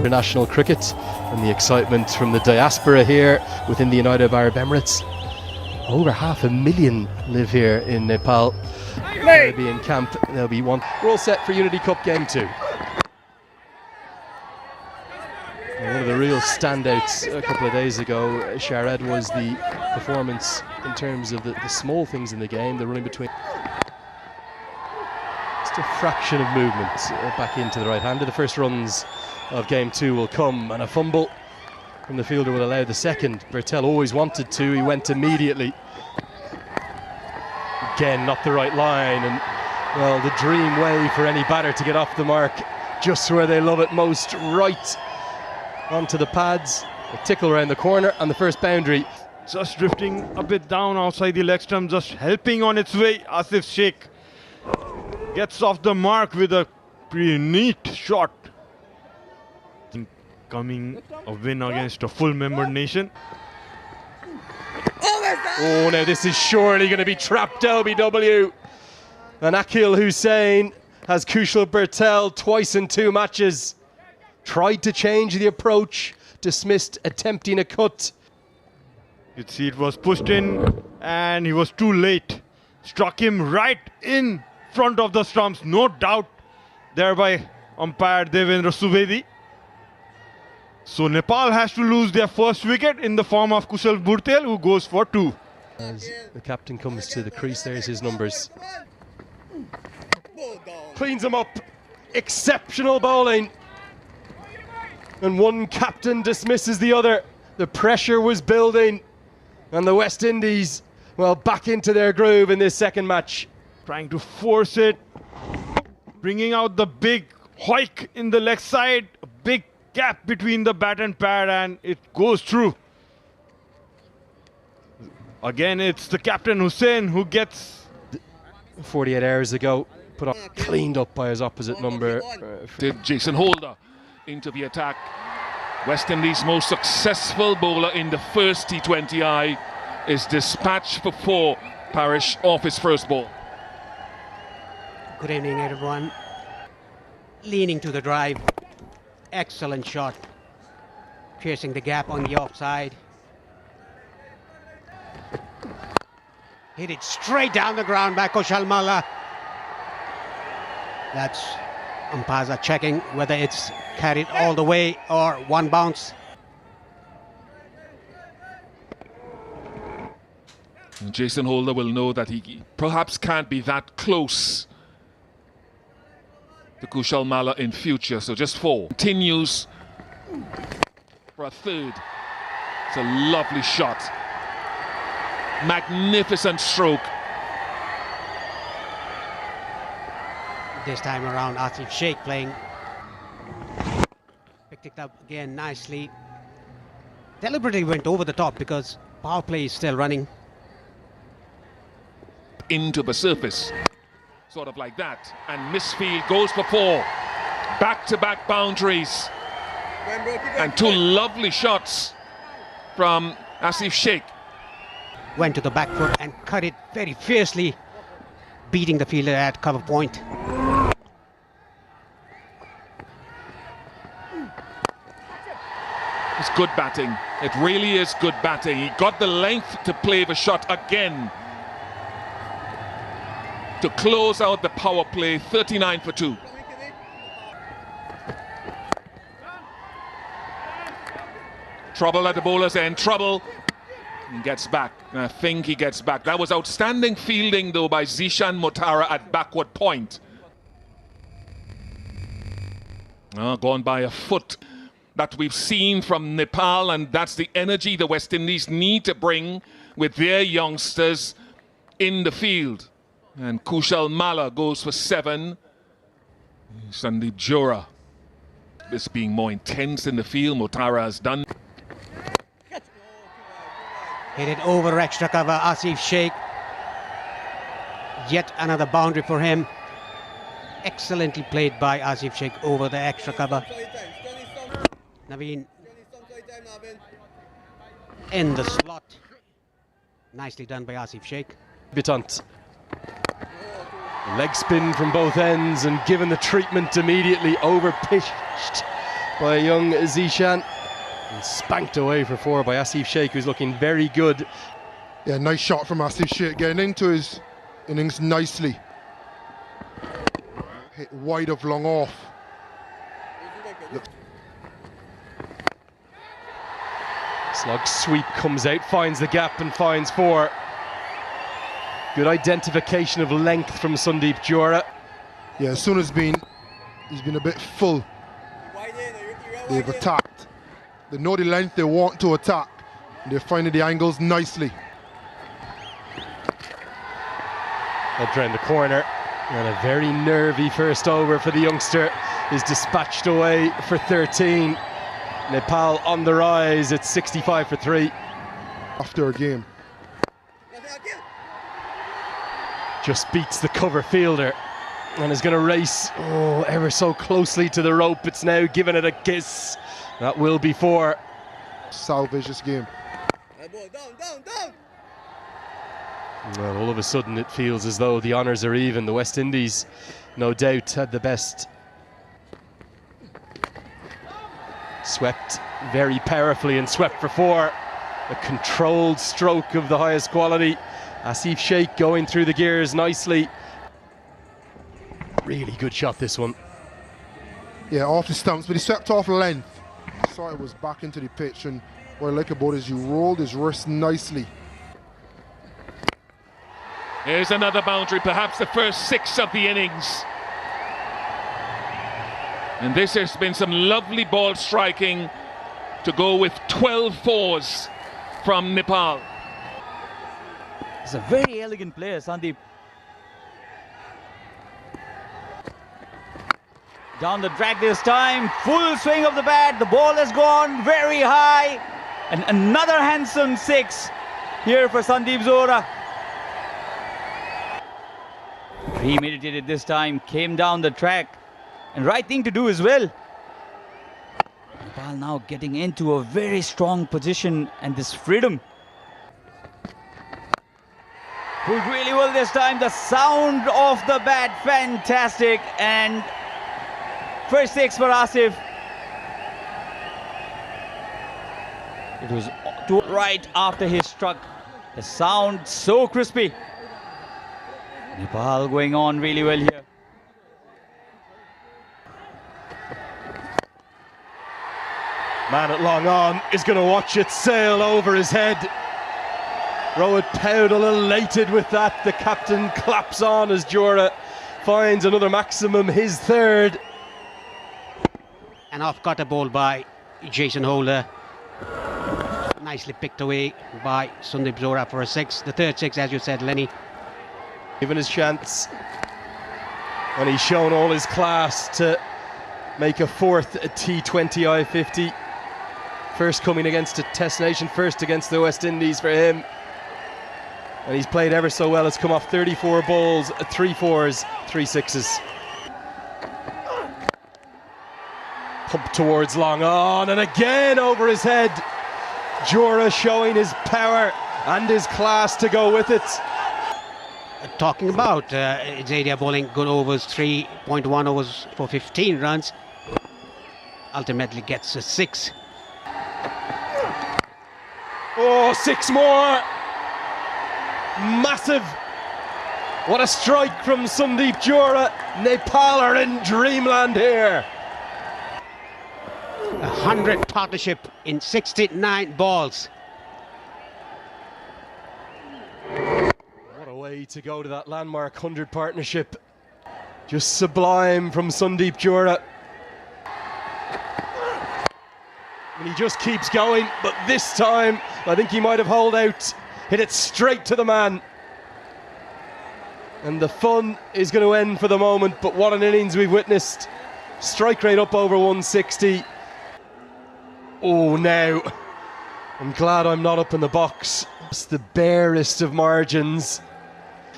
international cricket and the excitement from the diaspora here within the United Arab Emirates. Over 500,000 live here in Nepal. They'll be in camp. There'll be one. We're all set for Unity Cup Game 2. One of the real standouts a couple of days ago, Shared, was the performance in terms of the small things in the game, the running between. Just a fraction of movement back into the right-hander. The first runs of Game 2 will come, and a fumble from the fielder will allow the second. Bertel always wanted to, he went immediately. Again, not the right line, and well, the dream way for any batter to get off the mark, just where they love it most, right onto the pads, a tickle around the corner, and the first boundary. Just drifting a bit down outside the leg stump, just helping on its way. Asif Sheikh gets off the mark with a pretty neat shot. Coming a win against a full member nation. Oh, now this is surely going to be trapped LBW. And Akil Hussain has Kushal Bertel twice in 2 matches. Tried to change the approach, dismissed attempting a cut. You see it was pushed in and he was too late. Struck him right in front of the stumps, no doubt, thereby umpire Devendra Subedi. So Nepal has to lose their first wicket in the form of Kushal Bertel, who goes for 2. As the captain comes to the crease, there's his numbers. Cleans him up. Exceptional bowling. And one captain dismisses the other. The pressure was building. And the West Indies, well, back into their groove in this second match. Trying to force it. Bringing out the big hoik in the leg side. A big gap between the bat and pad, and it goes through. Again, it's the captain Hussain who gets. 48 hours ago, put up, cleaned up by his opposite number. Did Jason Holder into the attack. West Indies' most successful bowler in the first T20I is dispatched for 4. Parish off his first ball. Good evening, everyone. Leaning to the drive. Excellent shot. Piercing the gap on the offside. Hit it straight down the ground by Kushal Malla. That's umpires are checking whether it's carried all the way or one bounce. Jason Holder will know that he perhaps can't be that close to Kushal Malla in future, so just 4. Continues for a third. It's a lovely shot. Magnificent stroke. This time around, Asif Sheikh playing. Picked it up again nicely. Deliberately went over the top because power play is still running. Into the surface. Sort of like that. And misfield goes for 4. Back-to-back boundaries. And 2 lovely shots from Asif Sheikh. Went to the back foot and cut it very fiercely, beating the fielder at cover point. It's good batting. It really is good batting. He got the length to play the shot again to close out the power play. 39 for 2. Trouble at the bowler's end. Trouble. He gets back. I think he gets back. That was outstanding fielding, though, by Zishan Motara at backward point. Gone by a foot. That we've seen from Nepal, and that's the energy the West Indies need to bring with their youngsters in the field. And Kushal Malla goes for 7. Sandeep Jora. This being more intense in the field, Motara has done. Hit it over extra cover, Asif Sheikh. Yet another boundary for him. Excellently played by Asif Sheikh over the extra cover. Naveen in the slot. Nicely done by Asif Sheikh. Bitant. Leg spin from both ends and given the treatment immediately, over pitched by young Zishan. And spanked away for 4 by Asif Sheikh, who's looking very good. Yeah, nice shot from Asif Sheikh, getting into his innings nicely. Hit wide of long off. Look. Slug sweep comes out, finds the gap and finds 4. Good identification of length from Sandeep Jora. Yeah, as soon as he's been a bit full, they've attacked. They know the length they want to attack, and they're finding the angles nicely. Up round the corner, and a very nervy first over for the youngster is dispatched away for 13. Nepal on the rise, it's 65 for 3. After a game. Just beats the cover fielder and is going to race ever so closely to the rope. It's now giving it a kiss. That will be 4. Salvage this game. Well, all of a sudden it feels as though the honours are even. The West Indies, no doubt, had the best. Swept very powerfully and swept for 4. A controlled stroke of the highest quality. Asif Sheikh going through the gears nicely. Really good shot, this one. Yeah, off the stumps, but he swept off length. Saw it was back into the pitch, and what I like about it is he rolled his wrist nicely. Here's another boundary, perhaps the first 6 of the innings. And this has been some lovely ball striking to go with 12 fours from Nepal. He's a very elegant player, Sandeep. Down the track this time, full swing of the bat, the ball has gone very high, and another handsome 6 here for Sandeep Zora. Premeditated this time, came down the track, and right thing to do as well. Nepal now getting into a very strong position and this freedom. Pulled really well this time, the sound of the bat, fantastic, and first 6 for Asif. It was right after he struck. The sound so crispy. Nepal going on really well here. Man at long on is going to watch it sail over his head. Rohit Paudel elated with that. The captain claps on as Jora finds another maximum, his 3rd. An off-cutter ball by Jason Holder. Nicely picked away by Sandeep Zora for a 6. The 3rd 6, as you said, Lenny. Given his chance, and he's shown all his class to make a 4th T20 I-50. First coming against a Test nation, first against the West Indies for him. And he's played ever so well. It's come off 34 balls, 3 4s, 3 6s. Pump towards long on, and again over his head. Jora showing his power and his class to go with it. Talking about Zadia bowling good overs, 3.1 overs for 15 runs. Ultimately gets a 6. Oh, 6 more! Massive! What a strike from Sandeep Jora. Nepal are in dreamland here. 100 partnership in 69 balls. What a way to go to that landmark 100 partnership. Just sublime from Sandeep Jora. And he just keeps going, but this time I think he might have holed out. Hit it straight to the man. And the fun is going to end for the moment, but what an innings we've witnessed. Strike rate up over 160. Oh, now I'm glad I'm not up in the box. It's the barest of margins.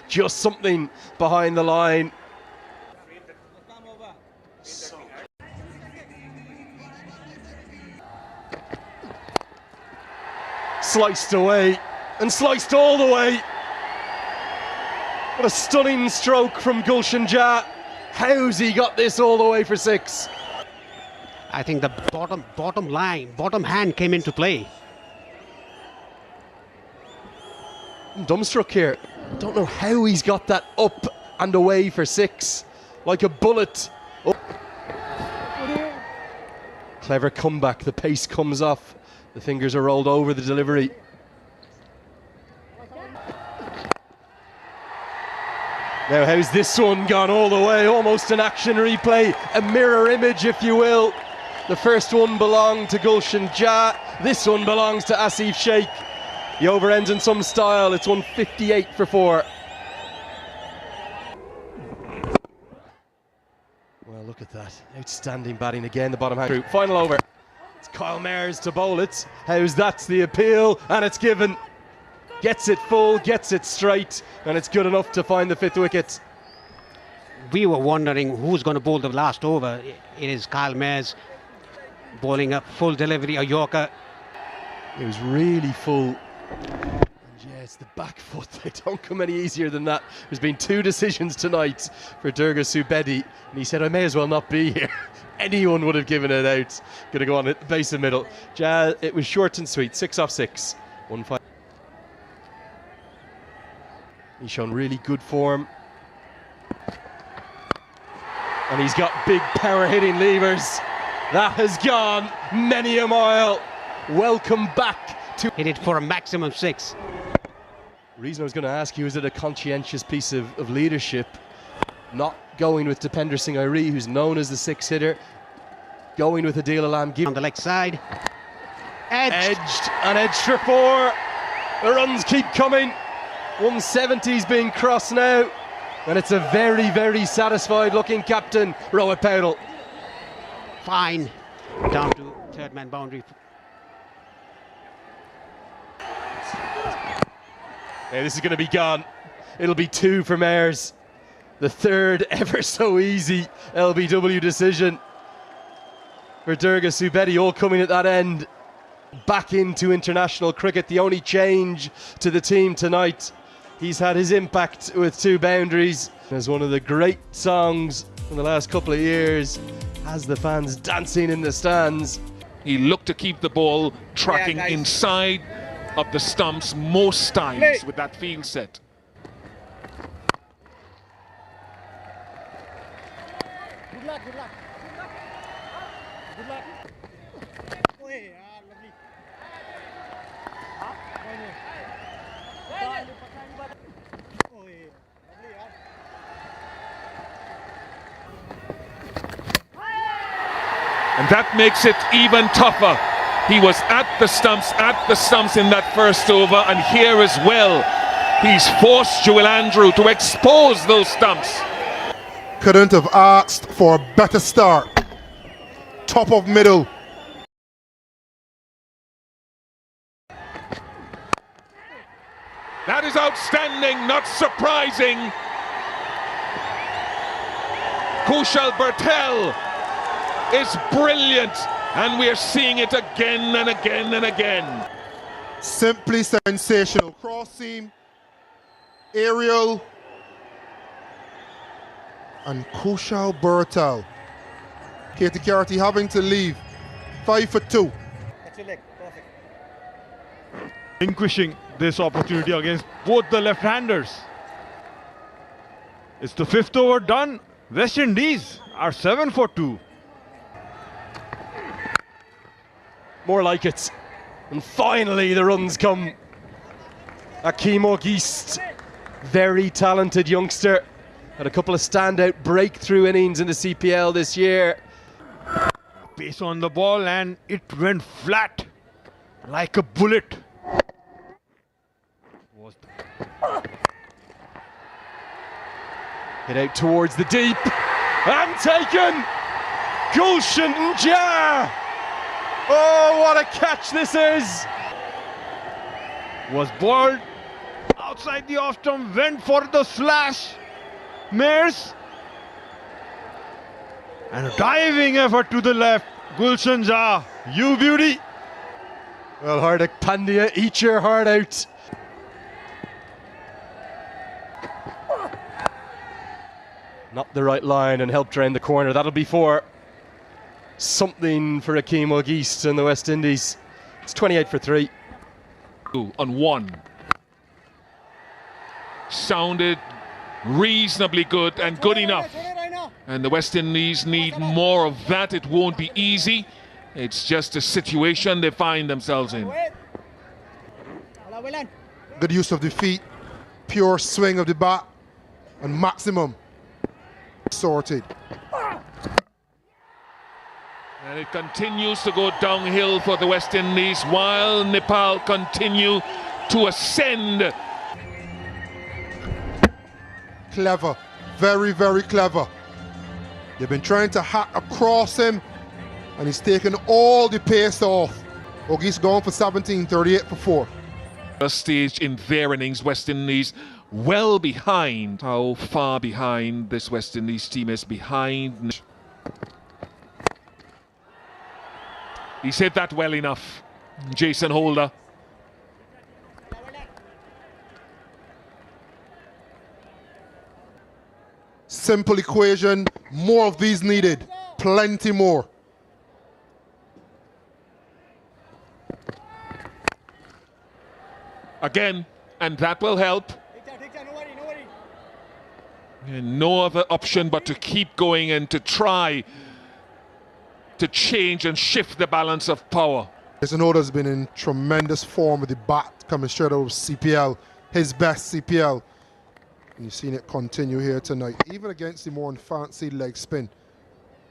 Just something behind the line. Sliced away, and sliced all the way. What a stunning stroke from Gulshan Jah. How's he got this all the way for 6? I think the bottom hand came into play. I'm dumbstruck here. Don't know how he's got that up and away for 6, like a bullet. Oh. Clever comeback. The pace comes off. The fingers are rolled over the delivery. Now, how's this one gone all the way? Almost an action replay, a mirror image, if you will. The first one belonged to Gulshan Jah. This one belongs to Asif Sheikh. The over ends in some style. It's 158 for 4. Well, look at that. Outstanding batting again, the bottom hand group. Final over. It's Kyle Mayers to bowl it. How's that's the appeal? And it's given. Gets it full, gets it straight, and it's good enough to find the 5th wicket. We were wondering who's going to bowl the last over. It is Kyle Mayers bowling a full delivery, a Yorker. It was really full. And yeah, it's the back foot. They don't come any easier than that. There's been 2 decisions tonight for Durga Subedi, and he said, I may as well not be here. Anyone would have given it out. Going to go on at the base and middle. It was short and sweet. 6 off 6. 1-5. He's shown really good form. And he's got big power hitting levers. That has gone many a mile. Welcome back to... Hit it for a maximum 6. The reason I was going to ask you, is it a conscientious piece of leadership? Not going with Dipender Singh Airi, who's known as the 6 hitter. Going with Adil Alam On the leg side. Edged and edged for 4. The runs keep coming. 170's being crossed now, and it's a very, very satisfied looking captain, Rohit Paudel. Fine. Down to 3rd man boundary. Yeah, this is going to be gone. It'll be 2 for Mayers. The 3rd ever so easy LBW decision for Durga Subedi, all coming at that end. Back into international cricket, the only change to the team tonight. He's had his impact with 2 boundaries. As one of the great songs in the last couple of years, has the fans dancing in the stands. He looked to keep the ball tracking inside of the stumps most times with that field set. Good luck, good luck. Good luck. And that makes it even tougher. He was at the stumps in that first over, and here as well, he's forced Joel Andrew to expose those stumps. Couldn't have asked for a better start. Top of middle. That is outstanding, not surprising. Kushal Bertel is brilliant, and we're seeing it again and again and again. Simply sensational. Cross seam, aerial, and Kushal Bertel. Katie Carty having to leave. 5 for 2. That's your leg. Perfect. Relinquishing this opportunity against both the left-handers. It's the 5th over done. West Indies are 7 for 2. More like it. And finally the runs come. Akeem Auguste, very talented youngster. Had a couple of standout breakthrough innings in the CPL this year. Pace on the ball, and it went flat like a bullet. Hit out towards the deep. And taken! Gulshan Jah! Oh, what a catch this is! Was balled outside the off stump, went for the slash. Mayers. And a diving effort to the left. Gulshan Jah, you beauty. Well, Hardik Pandya, eat your heart out. Not the right line and helped drain the corner. That'll be 4. something for Akeem Ogist and the West Indies. It's 28 for 3. On 1. Sounded reasonably good and good enough. And the West Indies need more of that. It won't be easy. It's just a situation they find themselves in. Good use of the feet, pure swing of the bat, and maximum sorted. And it continues to go downhill for the West Indies while Nepal continue to ascend. Clever, very, very clever. They've been trying to hack across him, and he's taken all the pace off. Ogist gone for 17, 38 for 4. First stage in their innings, West Indies well behind. How far behind this West Indies team is behind. He said that well enough, Jason Holder. Simple equation, more of these needed, plenty more. Again, and that will help. And no other option but to keep going and to try to change and shift the balance of power. Jason Holder's been in tremendous form with the bat coming straight out of CPL, his best CPL. And you've seen it continue here tonight, even against the more fancied leg spin,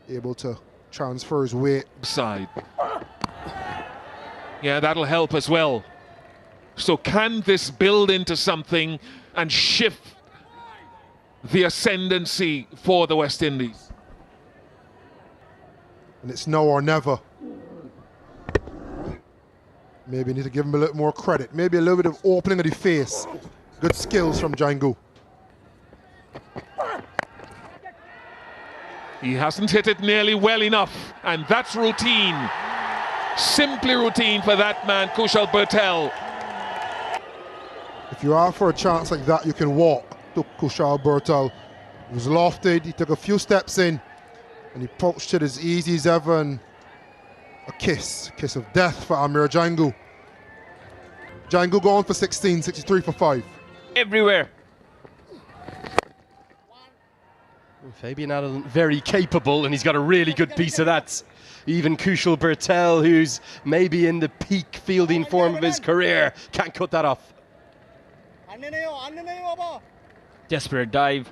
able to transfer his weight. Side. Yeah, that'll help as well. So can this build into something and shift the ascendancy for the West Indies? And it's now or never. Maybe need to give him a little more credit. Maybe a little bit of opening of the face. Good skills from Django. He hasn't hit it nearly well enough, and that's routine. Simply routine for that man, Kushal Bertel. If you are for a chance like that, you can walk to Kushal Bertel. He was lofted, he took a few steps in, and he approached it as easy as ever, and a kiss of death for Amir Django. Django going for 16, 63 for 5. Everywhere. Fabian Allen very capable, and he's got a really good piece of that. Even Kushal Bertel, who's maybe in the peak fielding form of his career, can't cut that off. Desperate dive.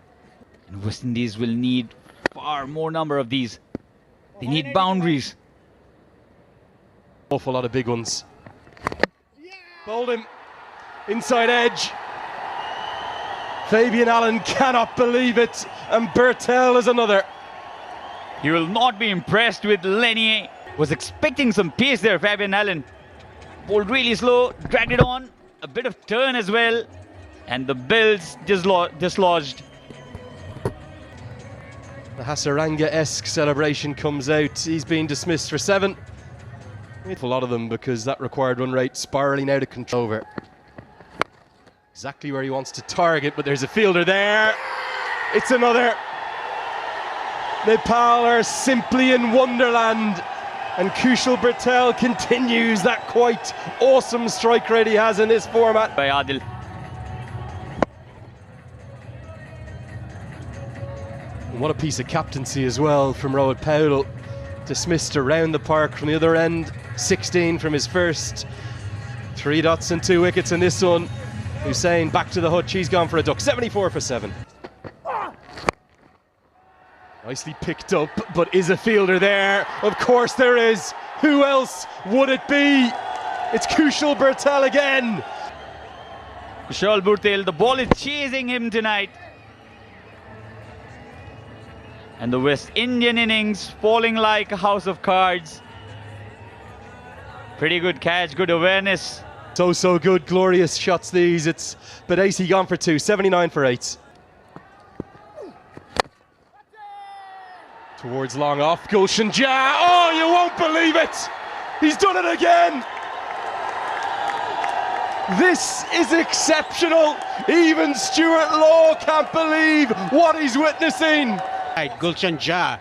And West Indies will need far more number of these. They need boundaries. Awful lot of big ones. Bowled him. Inside edge. Fabian Allen cannot believe it, and Bertel is another. You will not be impressed with Lenier. Was expecting some pace there, Fabian Allen. Bowled really slow, dragged it on. A bit of turn as well. And the bill's dislodged. The Hasaranga-esque celebration comes out. He's been dismissed for 7. A lot of them because that required run rate spiralling out of control. Over. Exactly where he wants to target, but there's a fielder there. It's another. Nepal are simply in wonderland, and Kushal Bertel continues that quite awesome strike rate he has in this format. By Adil. And what a piece of captaincy as well from Rohit Powell. Dismissed around the park from the other end. 16 from his first. 3 dots and 2 wickets in this one. Hussain back to the hutch, he's gone for a duck. 74 for 7. Nicely picked up, but is a fielder there? Of course there is. Who else would it be? It's Kushal Bertel again. Kushal Bertel, the ball is chasing him tonight. And the West Indian innings falling like a house of cards. Pretty good catch, good awareness. So good, glorious shots these. It's Badesi gone for 2, 79 for 8. Towards long off, Gulshan Jah. Oh, you won't believe it! He's done it again! This is exceptional. Even Stuart Law can't believe what he's witnessing. Right, Gulshan Jah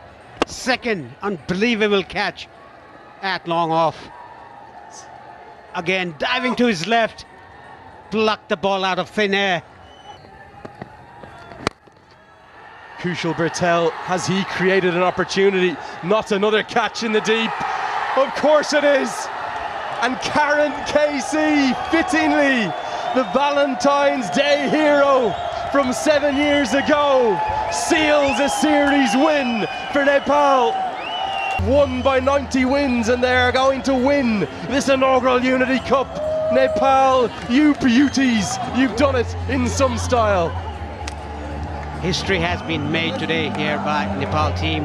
Second unbelievable catch at long off. Again, diving to his left, plucked the ball out of thin air. Kushal Bertel, has he created an opportunity? Not another catch in the deep. Of course it is. And Karen KC, fittingly, the Valentine's Day hero from 7 years ago, seals a series win for Nepal. Won by 90 wins, and they're going to win this inaugural Unity Cup. Nepal, you beauties, you've done it in some style. History has been made today here by Nepal team.